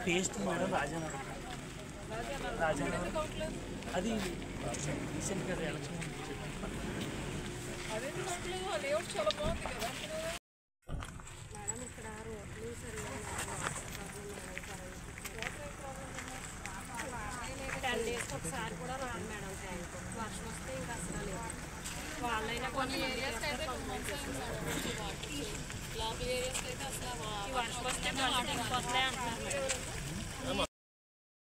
paste madam Rajanagar అది రీసెంట్గా election చాలా బాగుంది కదా మేడం ఇక్కడ రోడ్లు సరిగా 10 డేస్కి ఒకసారి కూడా రాదు మేడం ట్యాంక్ వర్షం వస్తే ఇంకా అసలు లేదు వాళ్ళైనా కొన్ని ఏరియాస్కి అయితే లోకల్ ఏరియాస్కి అయితే అసలు వర్షం వస్తే బస్సు వస్తాయి అంటున్నారు మేడం